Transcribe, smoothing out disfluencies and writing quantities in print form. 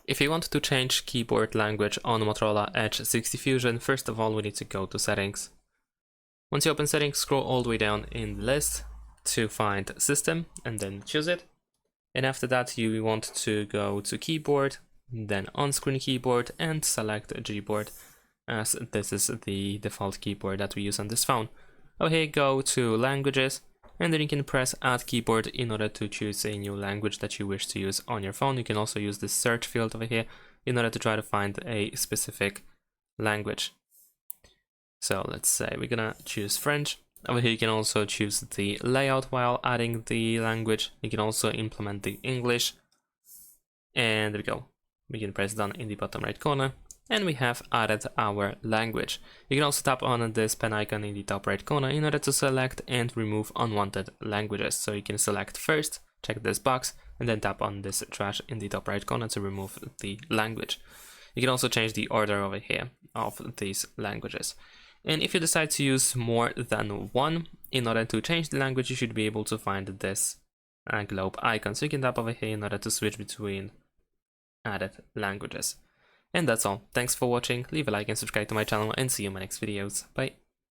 If you want to change keyboard language on Motorola Edge 60 Fusion, first of all we need to go to settings. Once you open settings, scroll all the way down in the list to find system and then choose it. And after that you want to go to keyboard, then on-screen keyboard and select Gboard, as this is the default keyboard that we use on this phone. Over here go to languages, and then you can press add keyboard in order to choose a new language that you wish to use on your phone. You can also use the search field over here in order to try to find a specific language. So let's say we're gonna choose French. Over here you can also choose the layout while adding the language. You can also implement the English. And there we go. We can press done in the bottom right corner. And we have added our language. You can also tap on this pen icon in the top right corner in order to select and remove unwanted languages. So you can select first, check this box, and then tap on this trash in the top right corner to remove the language. You can also change the order over here of these languages. And if you decide to use more than one, in order to change the language, you should be able to find this globe icon. So you can tap over here in order to switch between added languages. And that's all. Thanks for watching, leave a like and subscribe to my channel, and see you in my next videos. Bye!